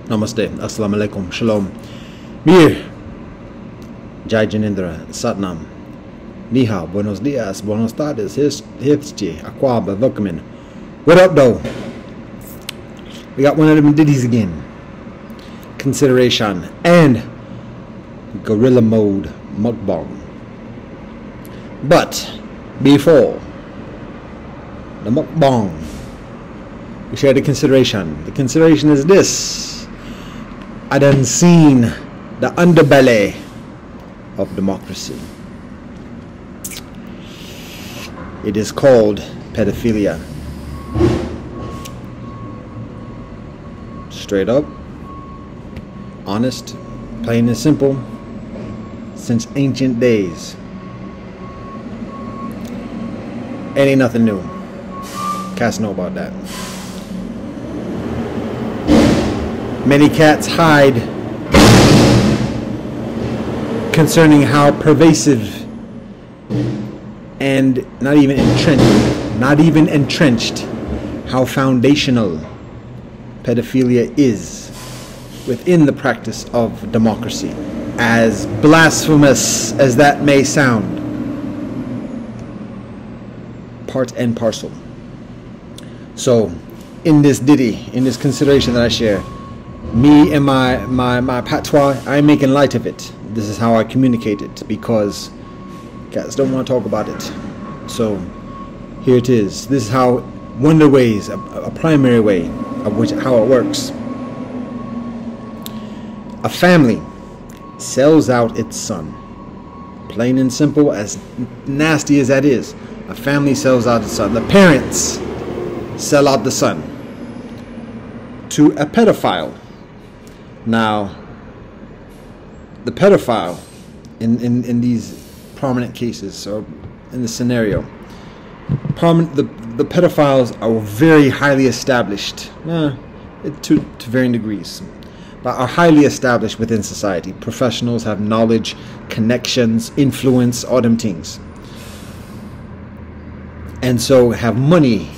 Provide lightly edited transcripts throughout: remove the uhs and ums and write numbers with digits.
Namaste, Assalamu alaikum, Shalom, Mir, Jai Janindra, Satnam, Ni hao, Buenos dias, Buenos tardes, Hifchi, Aquaba, Welcome. What up, though? We got one of them ditties again. Consideration and Gorilla Mode Mukbang. But before the mukbang, we share the consideration. The consideration is this: I done seen the underbelly of democracy. It is called pedophilia. Straight up, honest, plain and simple, since ancient days. It ain't nothing new. Cats know about that. Many cats hide concerning how pervasive and not even entrenched, how foundational pedophilia is within the practice of democracy. As blasphemous as that may sound, part and parcel. So, in this ditty, in this consideration that I share, me and my patois, I'm making light of it. This is how I communicate it, because cats don't want to talk about it. So, here it is. This is how, one of the ways, a primary way of how it works. A family sells out its son. Plain and simple, as nasty as that is. A family sells out its son. The parents sell out the son to a pedophile. Now, the pedophile in these prominent cases, or in the scenario, the pedophiles are very highly established, to varying degrees, but are highly established within society. Professionals have knowledge, connections, influence, all them things. And so have money,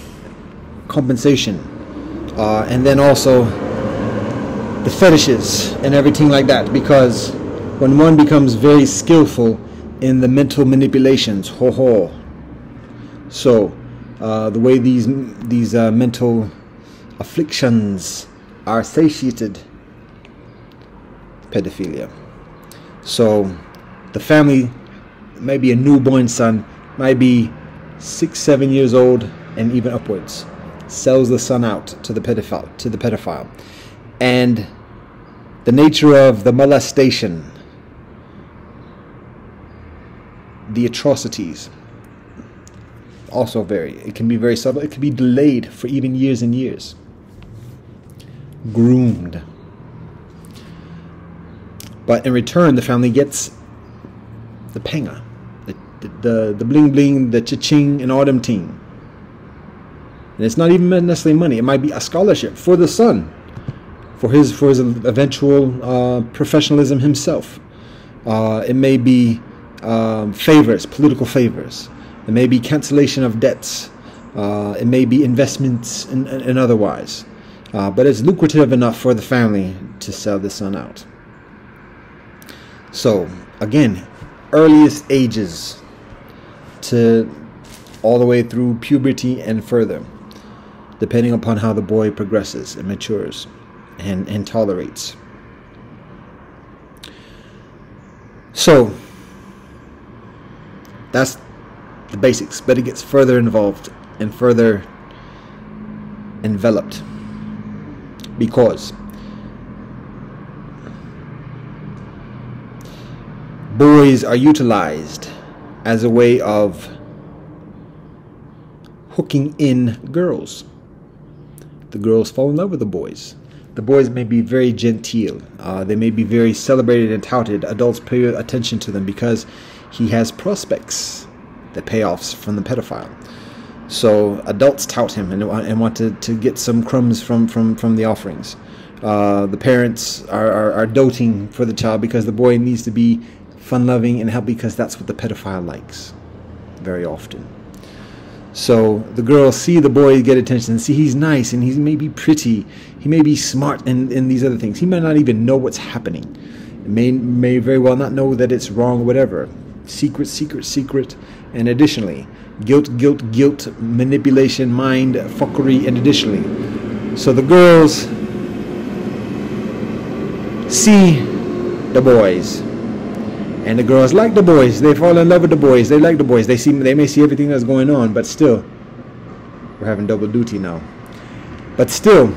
compensation, and then also the fetishes and everything like that. Because when one becomes very skillful in the mental manipulations, so the way these mental afflictions are satiated, pedophilia. So the family, maybe a newborn son, might be 6-7 years old and even upwards, sells the son out to the pedophile, and the nature of the molestation, the atrocities, also vary. It can be very subtle. It can be delayed for even years and years. Groomed. But in return, the family gets the penga, the bling bling, the cha-ching, and all them ting. And it's not even necessarily money. It might be a scholarship for the son, for his eventual professionalism himself. It may be favors, political favors. It may be cancellation of debts. It may be investments and otherwise. But it's lucrative enough for the family to sell the son out. So, again, earliest ages to all the way through puberty and further, depending upon how the boy progresses and matures and tolerates. So, that's the basics, but it gets further involved and further enveloped, because boys are utilized as a way of hooking in girls. The girls fall in love with the boys. The boys may be very genteel. They may be very celebrated and touted. Adults pay attention to them because he has prospects, the payoffs from the pedophile. So adults tout him and want to get some crumbs from the offerings. The parents are doting for the child because the boy needs to be fun-loving and help, because that's what the pedophile likes very often. So the girls see the boy get attention, see he's nice and he may be pretty, he may be smart and these other things. He might not even know what's happening. May very well not know that it's wrong or whatever. Secret, secret, secret. And additionally, guilt, guilt, guilt, manipulation, mind, fuckery, and additionally. So the girls see the boys. And the girls like the boys. They fall in love with the boys. They like the boys. They may see everything that's going on, but still, we're having double duty now. But still,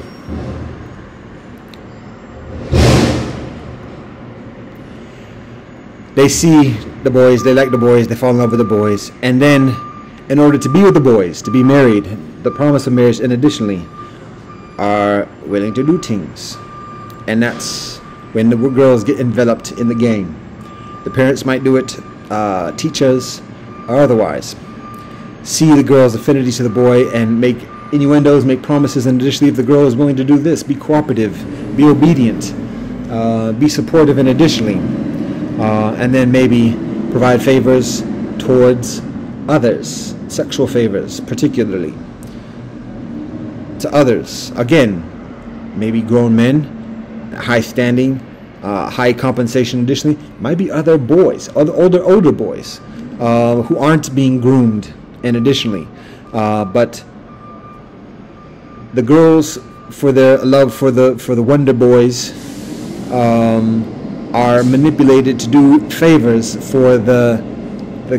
they see the boys. They like the boys. They fall in love with the boys. And then, in order to be with the boys, to be married, the promise of marriage, and additionally, are willing to do things. And that's when the girls get enveloped in the game. The parents might do it, teachers, or otherwise. See the girl's affinity to the boy and make innuendos, make promises, and additionally, if the girl is willing to do this, be cooperative, be obedient, be supportive, and additionally, and then maybe provide favors towards others, sexual favors, particularly to others. Again, maybe grown men, high standing, high compensation. Additionally, might be other boys, older boys, who aren't being groomed. And additionally, but the girls, for their love for the Wonder Boys, are manipulated to do favors for the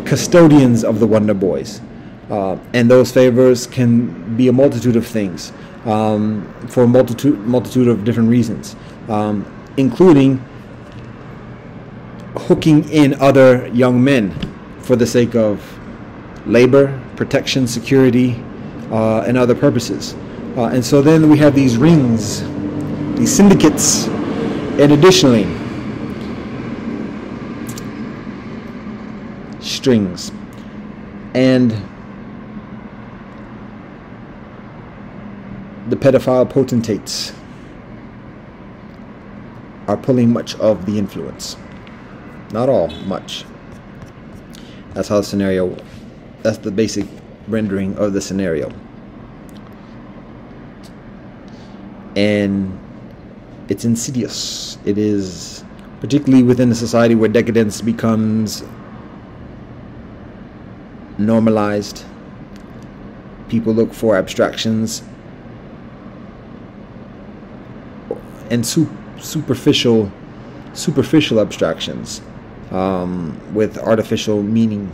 custodians of the Wonder Boys, and those favors can be a multitude of things, for a multitude of different reasons. Including hooking in other young men for the sake of labor, protection, security, and other purposes. And so then we have these rings, these syndicates, and additionally, strings. And the pedophile potentates are pulling much of the influence. Not all, much. That's how the scenario, that's the basic rendering of the scenario. And it's insidious. It is, particularly within a society where decadence becomes normalized. People look for abstractions and superficial abstractions, with artificial meaning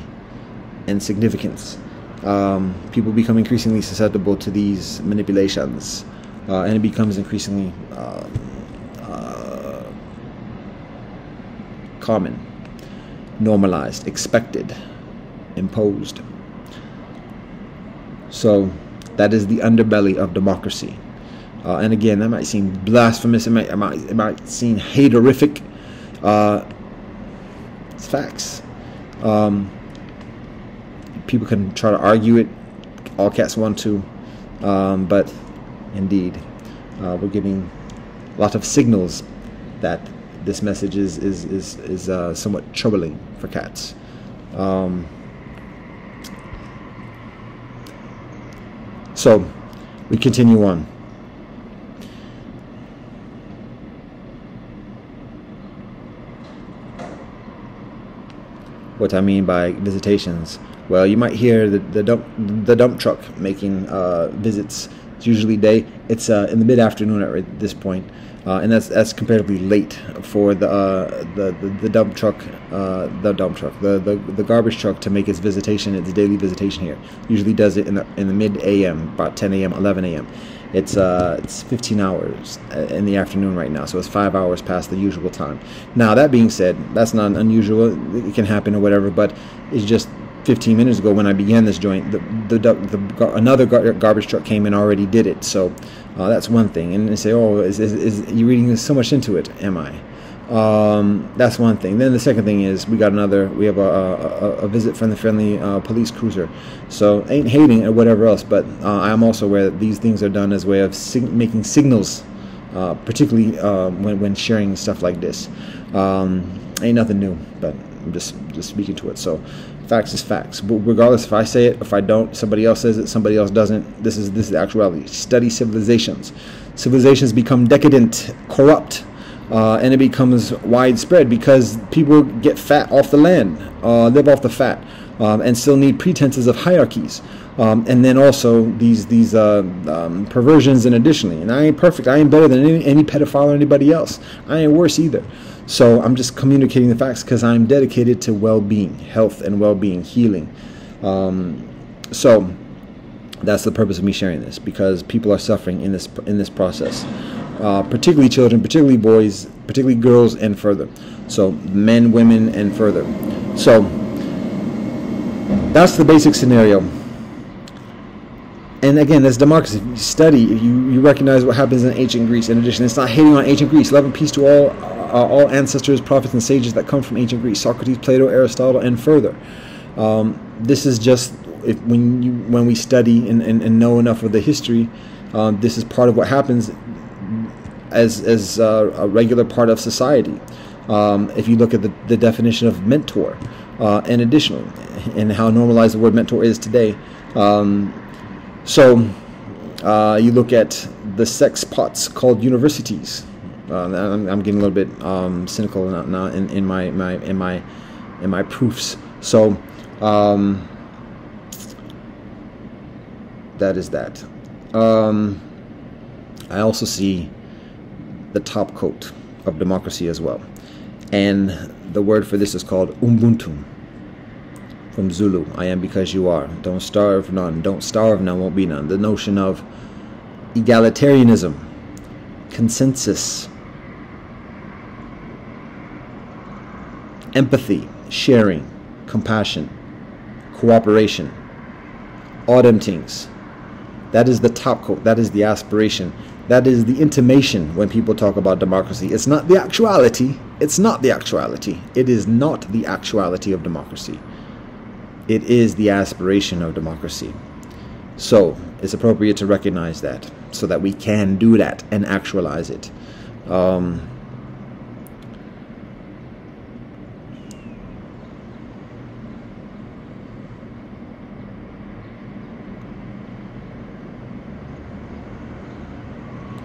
and significance. People become increasingly susceptible to these manipulations, and it becomes increasingly common, normalized, expected, imposed. So that is the underbelly of democracy. And again, that might seem blasphemous. It might seem haterific. It's facts. People can try to argue it. All cats want to, but indeed, we're giving a lot of signals that this message is somewhat troubling for cats. So we continue on. What I mean by visitations, well, you might hear the dump truck making visits. It's usually day. It's in the mid-afternoon at this point, and that's comparatively late for the dump truck, the garbage truck to make its visitation, its daily visitation here. Usually does it in the mid a.m., about 10 a.m., 11 a.m. It's 15 hours in the afternoon right now, so it's 5 hours past the usual time. Now, that being said, that's not unusual. It can happen or whatever, but it's just 15 minutes ago when I began this joint, another garbage truck came and already did it. So that's one thing. And they say, oh, is you reading so much into it? Am I? That's one thing. Then the second thing is we have a visit from the friendly police cruiser. So ain't hating or whatever else, but I'm also aware that these things are done as a way of making signals, particularly when sharing stuff like this. Ain't nothing new, but I'm just speaking to it. So Facts is facts. But regardless if I say it, if I don't, somebody else says it, somebody else doesn't. This is the actuality. Study civilizations. Civilizations become decadent, corrupt, and it becomes widespread because people get fat off the land, live off the fat, and still need pretenses of hierarchies. And then also these perversions, and additionally, and I ain't perfect. I ain't better than any pedophile or anybody else. I ain't worse either. So I'm just communicating the facts because I'm dedicated to well-being, health and well-being, healing. So that's the purpose of me sharing this, because people are suffering in this process, particularly children, particularly boys, particularly girls, and further. So men, women, and further. So that's the basic scenario. And again, that's democracy. If you study, if you recognize what happens in ancient Greece. In addition, it's not hating on ancient Greece. Love and peace to all ancestors, prophets, and sages that come from ancient Greece: Socrates, Plato, Aristotle, and further. This is just when we study and know enough of the history. This is part of what happens as a regular part of society. If you look at the definition of mentor, and additionally, and how normalized the word mentor is today. So you look at the sex pots called universities. I'm getting a little bit cynical now in my proofs. So that is that. I also see the top coat of democracy as well, and the word for this is called Ubuntu. From Zulu, I am because you are. Don't starve none. Don't starve none, won't be none. The notion of egalitarianism, consensus, empathy, sharing, compassion, cooperation, all them things. That is the top coat. That is the aspiration. That is the intimation when people talk about democracy. It's not the actuality. It's not the actuality. It is not the actuality of democracy. It is the aspiration of democracy. So it's appropriate to recognize that so that we can do that and actualize it.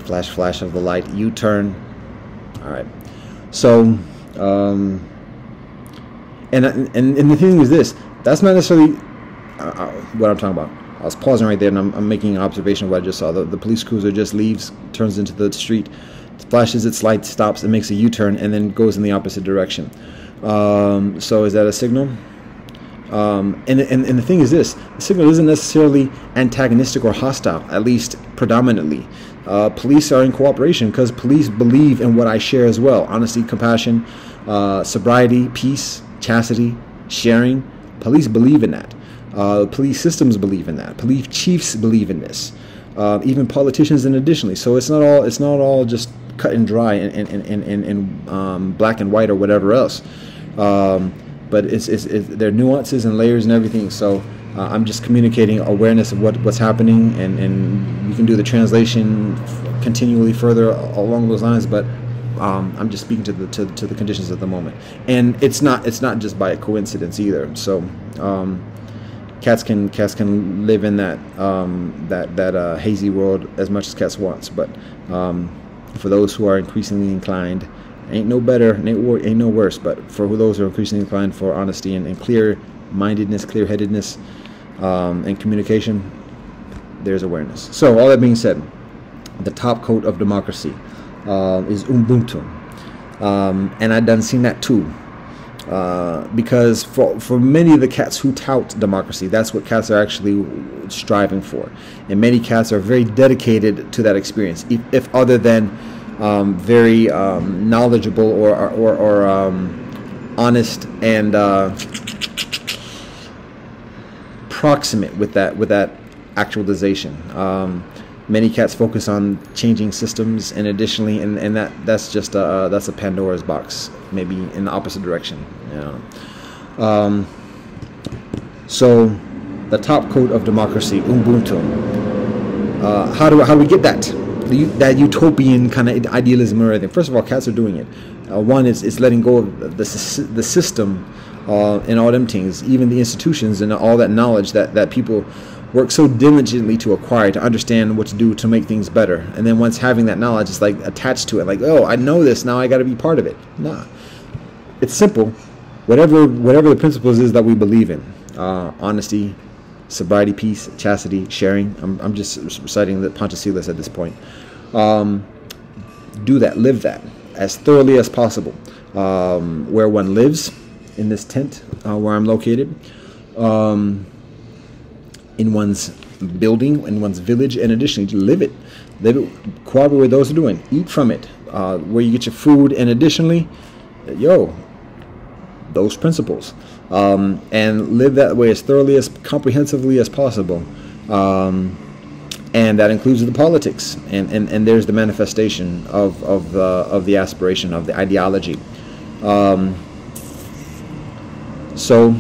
Flash of the light, U-turn. All right. So, and the thing is this. That's not necessarily what I'm talking about. I was pausing right there, and I'm making an observation of what I just saw. The police cruiser just leaves, turns into the street, flashes its light, stops, and makes a U-turn, and then goes in the opposite direction. So is that a signal? And the thing is this. The signal isn't necessarily antagonistic or hostile, at least predominantly. Police are in cooperation because police believe in what I share as well. Honesty, compassion, sobriety, peace, chastity, sharing. Police believe in that. Police systems believe in that. Police chiefs believe in this. Even politicians, and additionally. So it's not all just cut and dry and black and white or whatever else. But there are nuances and layers and everything. So I'm just communicating awareness of what's happening, and we can do the translation continually further along those lines. But I'm just speaking to the conditions at the moment, and it's not just by a coincidence either. So cats can live in that hazy world as much as cats wants, but for those who are increasingly inclined, ain't no better, ain't no worse. But for those who are increasingly inclined for honesty and clear-mindedness, clear-headedness, and communication, there's awareness. So all that being said, the top coat of democracy is Ubuntu, and I done seen that too, because for many of the cats who tout democracy, that's what cats are actually striving for, and many cats are very dedicated to that experience, if other than very knowledgeable or honest and proximate with that actualization. Many cats focus on changing systems, and additionally, and that's just that's a Pandora's box, maybe in the opposite direction. So the top coat of democracy, Ubuntu. How do we get that utopian kind of idealism or anything? First of all, cats are doing it. One is letting go of the system and all them things, even the institutions and all that knowledge that people work so diligently to acquire, to understand what to do to make things better. And then once having that knowledge, it's like attached to it, like, oh, I know this, now I got to be part of it. Nah, it's simple. Whatever the principles is that we believe in, honesty, sobriety, peace, chastity, sharing. I'm just reciting the Panchasilas at this point. Do that, live that as thoroughly as possible. Where one lives, in this tent where I'm located, in one's building, in one's village, and additionally to live it, cooperate with those who are doing, eat from it, where you get your food, and additionally, those principles, and live that way as thoroughly, as comprehensively as possible, and that includes the politics, and there's the manifestation of the aspiration, of the ideology. So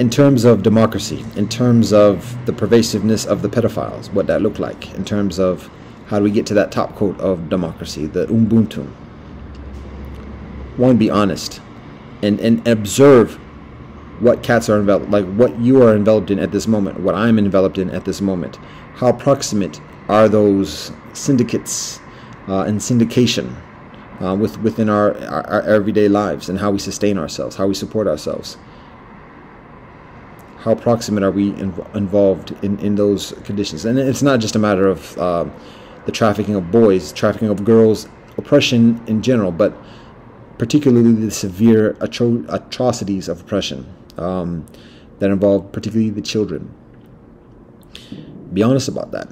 in terms of democracy, in terms of the pervasiveness of the pedophiles, what that looked like, in terms of how do we get to that top coat of democracy, the Ubuntu. One, be honest and observe what cats are enveloped, like what you are enveloped in at this moment, what I'm enveloped in at this moment. How proximate are those syndicates and syndication within our everyday lives, and how we sustain ourselves, how we support ourselves? How proximate are we involved in those conditions? And it's not just a matter of the trafficking of boys, trafficking of girls, oppression in general, but particularly the severe atrocities of oppression that involve particularly the children. Be honest about that.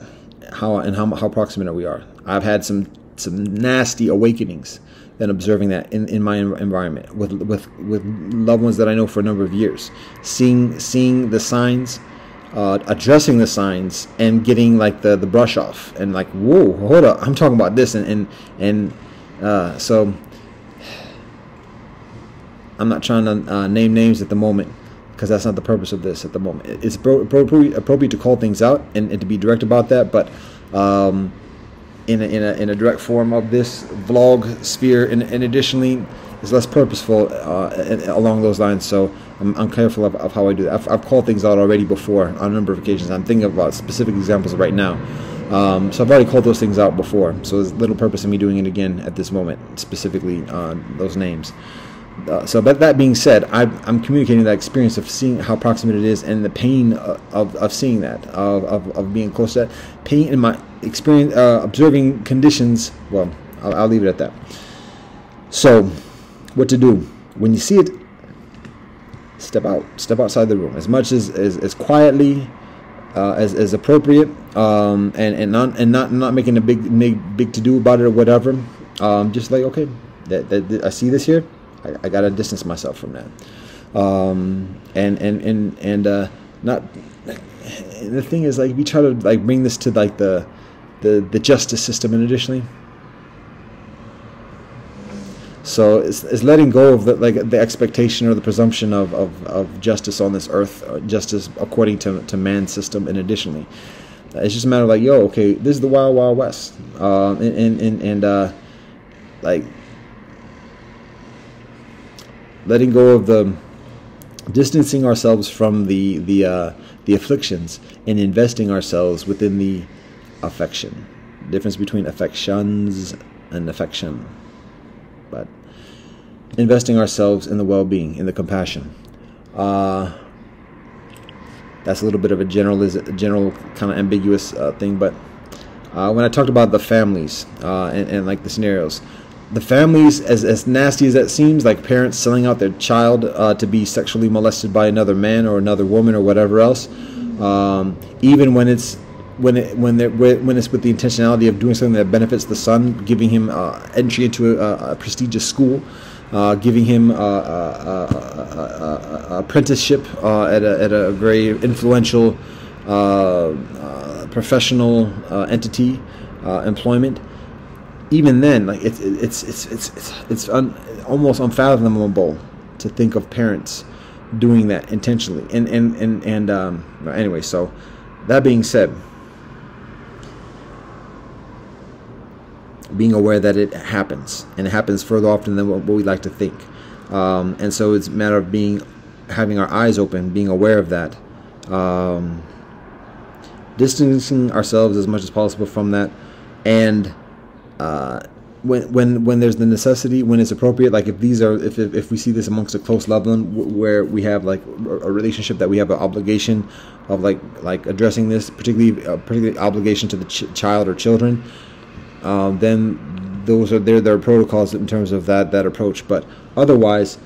How proximate we are. I've had some nasty awakenings than observing that in my environment with loved ones that I know for a number of years, seeing the signs, addressing the signs, and getting like the brush off, and like, whoa, hold up, I'm talking about this, and so I'm not trying to name names at the moment, because that's not the purpose of this at the moment. It's appropriate to call things out and to be direct about that, but in a direct form of this vlog sphere, and additionally is less purposeful along those lines. So I'm careful of how I do that. I've called things out already before on a number of occasions. I'm thinking about specific examples right now. So I've already called those things out before. So there's little purpose in me doing it again at this moment, specifically those names. So, but that being said, I'm communicating that experience of seeing how proximate it is, and the pain of seeing that, of being close to that, pain in my experience, observing conditions. Well, I'll leave it at that. So, what to do when you see it? Step outside the room as much as quietly as appropriate, and not making a big to do about it or whatever. Just like, okay, that I see this here. I gotta distance myself from that, and not. And the thing is, like, we try to like bring this to like the justice system, and additionally, so it's letting go of the expectation or the presumption of justice on this earth, or justice according to man's system, and additionally, it's just a matter of like, yo, okay, this is the wild west, and like. Letting go of the distancing ourselves from the afflictions, and investing ourselves within the affection. Difference between affections and affection, but investing ourselves in the well-being, in the compassion. That's a little bit of a general kind of ambiguous thing, but when I talked about the families and like the scenarios. The families, as nasty as that seems, like parents selling out their child to be sexually molested by another man or another woman or whatever else, even when it's with the intentionality of doing something that benefits the son, giving him entry into a prestigious school, giving him apprenticeship at a very influential professional entity, employment. Even then, like it's almost unfathomable to think of parents doing that intentionally. And anyway, so that being said, being aware that it happens, and it happens further often than what we like to think. And so it's a matter of having our eyes open, being aware of that, distancing ourselves as much as possible from that, and when there's the necessity, when it's appropriate, like if we see this amongst a close loved one where we have like a relationship that we have an obligation of like addressing this, particularly obligation to the child or children, then those are their protocols in terms of that approach. But otherwise,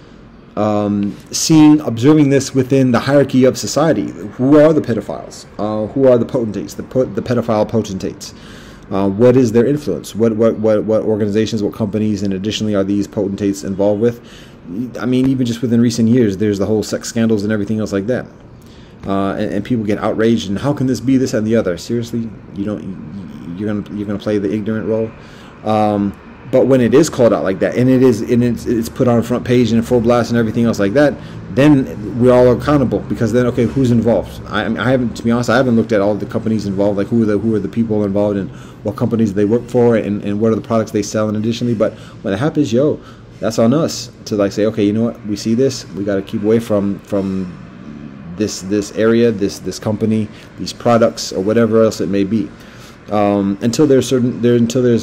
observing this within the hierarchy of society, who are the pedophiles? Who are the potentates? The pedophile potentates. What is their influence? What organizations, what companies, and additionally are these potentates involved with? I mean, even just within recent years, there's the whole sex scandals and everything else like that, and people get outraged. And how can this be this and the other? Seriously, you're gonna play the ignorant role. But when it is called out like that, and it's put on a front page and in full blast and everything else like that, then we're all accountable, because then, okay, who's involved? I haven't, to be honest, I haven't looked at all the companies involved, like who are the people involved and what companies they work for and what are the products they sell. And additionally, but when it happens, that's on us to like say, okay, you know what, we see this, we got to keep away from this area, this company, these products, or whatever else it may be. Until there's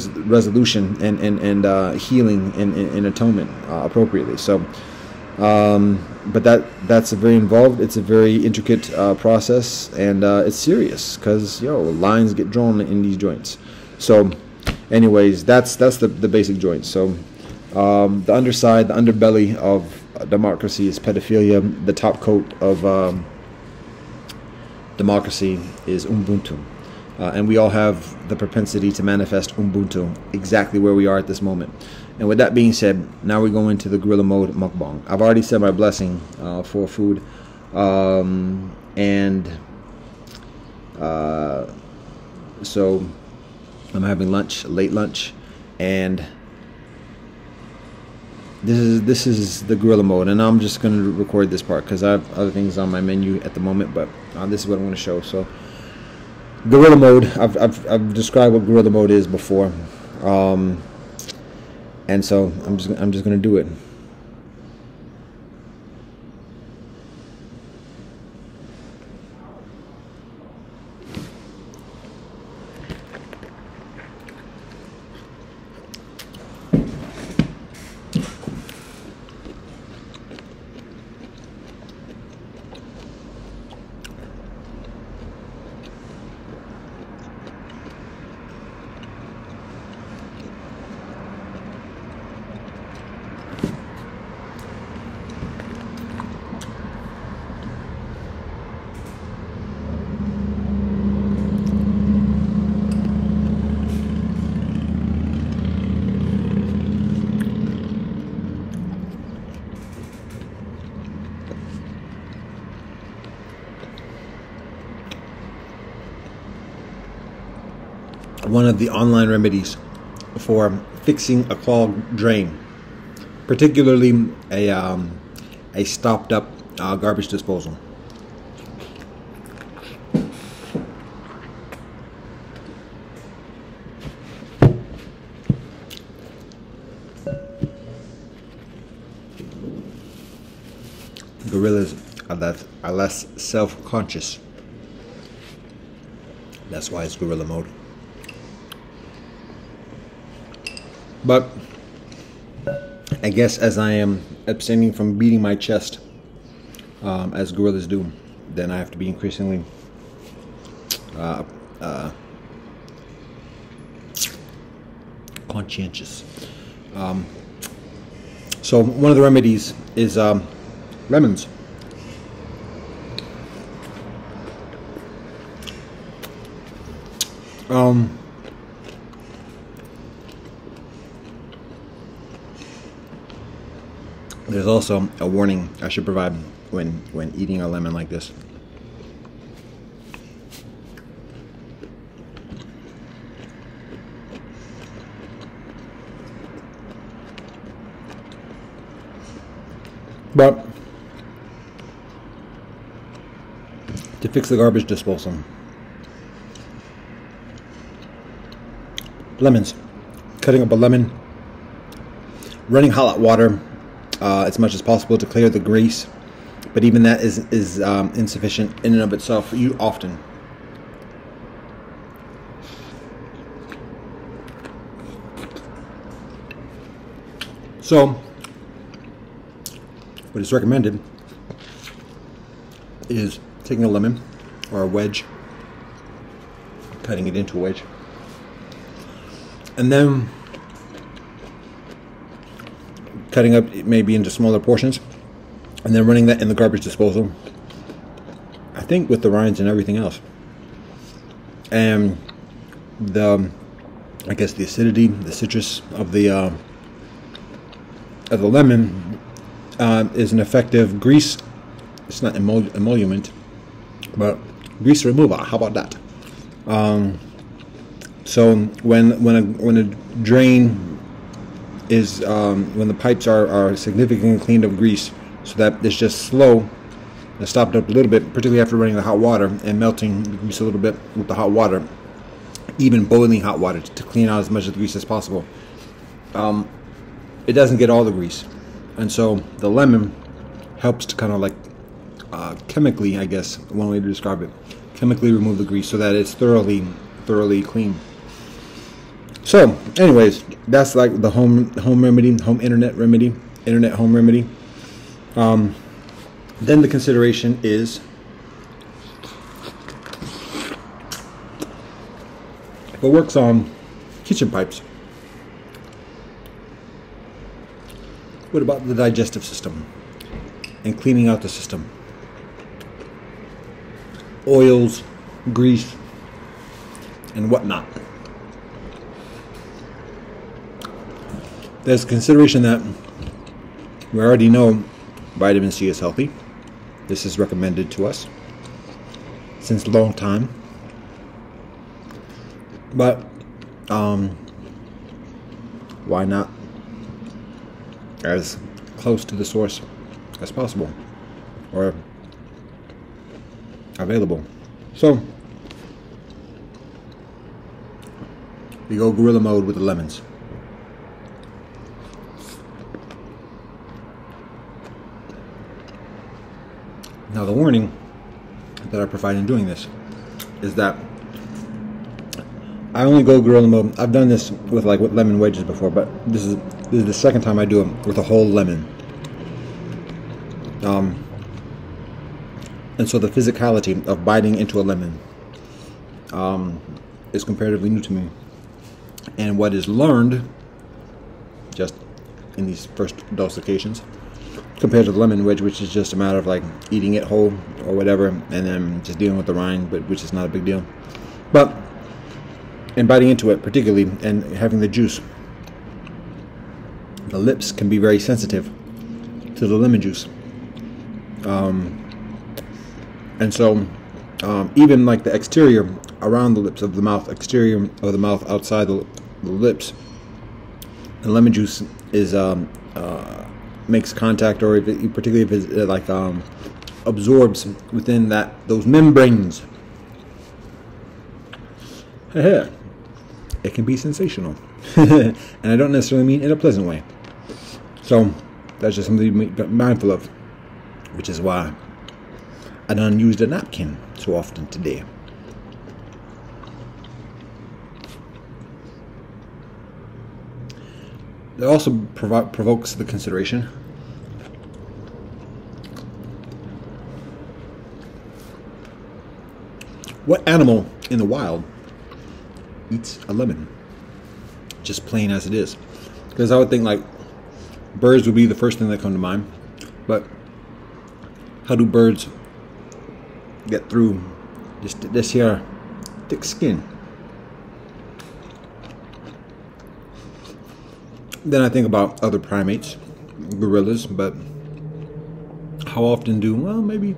resolution and healing and atonement appropriately. So, but that's a very involved. It's a very intricate process, and it's serious because lines get drawn in these joints. So, anyways, that's the basic joints. So, the underside, the underbelly of democracy is pedophilia. The top coat of democracy is Ubuntu. And we all have the propensity to manifest Ubuntu exactly where we are at this moment. And with that being said, now we go into the Gorilla Mode mukbang. I've already said my blessing for food, so I'm having lunch, late lunch, and this is the Gorilla Mode. And I'm just going to record this part because I have other things on my menu at the moment, but this is what I'm going to show. So. Gorilla Mode. I've described what Gorilla Mode is before, and so I'm just gonna do it. One of the online remedies for fixing a clogged drain, particularly a stopped up garbage disposal. Gorillas are less self-conscious. That's why it's Gorilla Mode. But I guess as I am abstaining from beating my chest, as gorillas do, then I have to be increasingly conscientious. So one of the remedies is lemons. There's also a warning I should provide when eating a lemon like this. But to fix the garbage disposal, lemons. cutting up a lemon, running hot water as much as possible to clear the grease, but even that is insufficient in and of itself. You often. So, what is recommended is taking a lemon or a wedge, cutting it into a wedge, and then cutting up maybe into smaller portions, and then running that in the garbage disposal, I think with the rinds and everything else. And I guess the acidity, the citrus of the lemon is an effective grease. It's not emolument, but grease remover. How about that? So when a drain is when the pipes are significantly cleaned of grease, so that it's just slow, and stopped up a little bit, particularly after running the hot water and melting the grease a little bit with the hot water, even boiling hot water to clean out as much of the grease as possible. It doesn't get all the grease, and so the lemon helps to kind of like chemically, I guess one way to describe it, chemically remove the grease so that it's thoroughly clean. So anyways, that's like the home remedy, home internet home remedy. Then the consideration is, if it works on kitchen pipes, what about the digestive system and cleaning out the system? Oils, grease, and whatnot. There's consideration that we already know vitamin C is healthy. This is recommended to us since a long time. But why not as close to the source as possible or available? So we go guerrilla mode with the lemons. Now the warning that I provide in doing this is that I only go guerrilla mode. I've done this with lemon wedges before, but this is the second time I do it with a whole lemon. And so the physicality of biting into a lemon is comparatively new to me. And what is learned just in these first dose occasions, compared to the lemon wedge, which is just a matter of like eating it whole or whatever, and then just dealing with the rind, but which is not a big deal. But in biting into it particularly and having the juice, the lips can be very sensitive to the lemon juice. And so even like the exterior around the lips of the mouth, exterior of the mouth outside the lips, the lemon juice is makes contact, or particularly if it like absorbs within those membranes, it can be sensational. And I don't necessarily mean in a pleasant way. So that's just something to be mindful of, which is why I don't use a napkin so often today. It also provokes the consideration. What animal in the wild eats a lemon? Just plain as it is. Because I would think like birds would be the first thing that come to mind. But how do birds get through this here thick skin? Then I think about other primates, gorillas, but how often do, well, maybe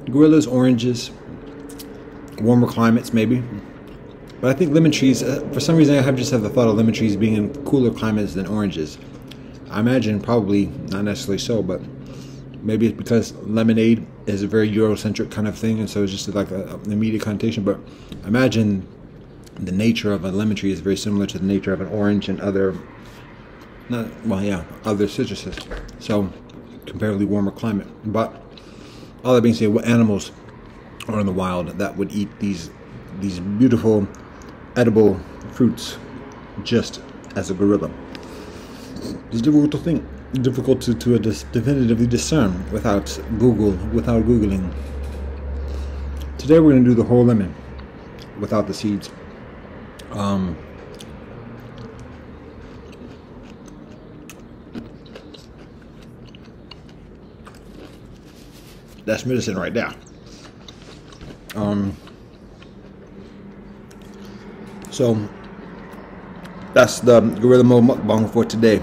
gorillas, oranges, warmer climates maybe. But I think lemon trees, for some reason I just have the thought of lemon trees being in cooler climates than oranges. I imagine probably not necessarily so, but maybe it's because lemonade is a very Eurocentric kind of thing, and so it's just like an immediate connotation. But I imagine The nature of a lemon tree is very similar to the nature of an orange and other, other citruses. So, comparatively warmer climate. But all that being said, what animals are in the wild that would eat these beautiful edible fruits just as a gorilla? It's difficult to think, difficult to definitively discern without Googling. Today we're going to do the whole lemon without the seeds. That's medicine right there. So that's the Gorilla Mode mukbang for today.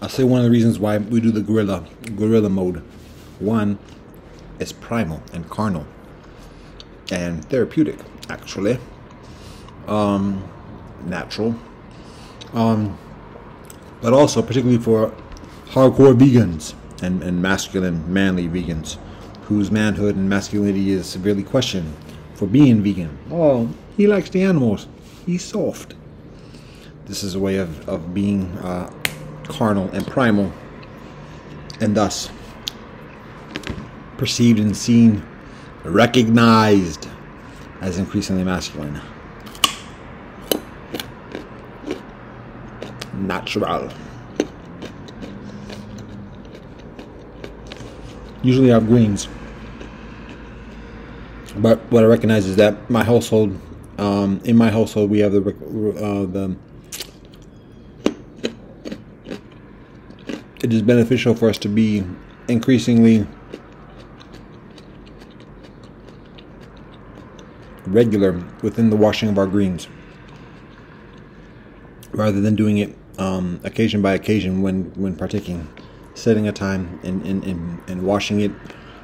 I'll say one of the reasons why we do the gorilla mode. One, it's primal and carnal and therapeutic, actually. Natural. But also particularly for hardcore vegans and masculine, manly vegans whose manhood and masculinity is severely questioned for being vegan. Oh, he likes the animals. He's soft. This is a way of being carnal and primal, and thus perceived and seen, recognized as increasingly masculine. Natural. Usually I have greens, but what I recognize is that my household, in my household, we have it is beneficial for us to be increasingly regular within the washing of our greens, rather than doing it occasion by occasion when partaking. Setting a time and washing it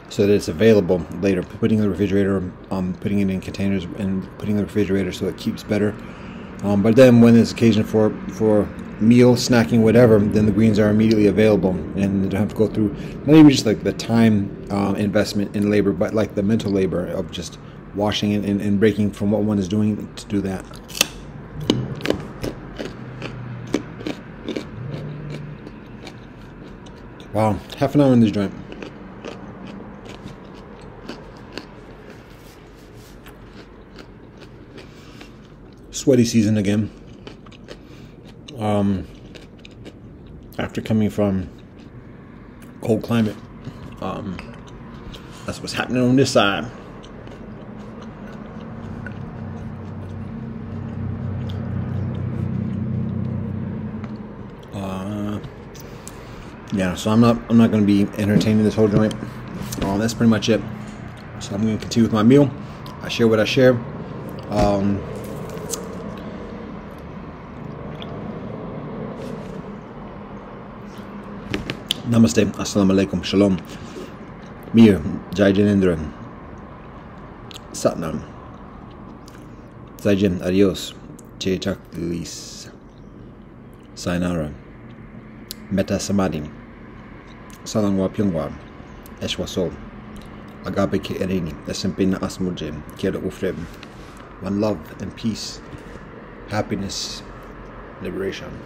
so that it's available later, putting it in the refrigerator, putting it in containers and putting it in the refrigerator so it keeps better. But then when it's occasion for meal, snacking, whatever, then the greens are immediately available and you don't have to go through not even just like the time investment in labor, but like the mental labor of just washing it and breaking from what one is doing to do that. Wow, half an hour in this joint. Sweaty season again. After coming from cold climate, that's what's happening on this side. Yeah, so I'm not going to be entertaining this whole joint. That's pretty much it. So I'm going to continue with my meal. I share what I share. Namaste, assalamu alaikum, shalom, mir, Jai Janendra, Satnam, Zaijan, adios, Chetak Lis, Sayonara, Metta Samadhi, Salangwa Pyongwa, Eshwaso, Agape Ke Erini, Esempina Asmurjem, Kera Ufrem. One love and peace, happiness, liberation.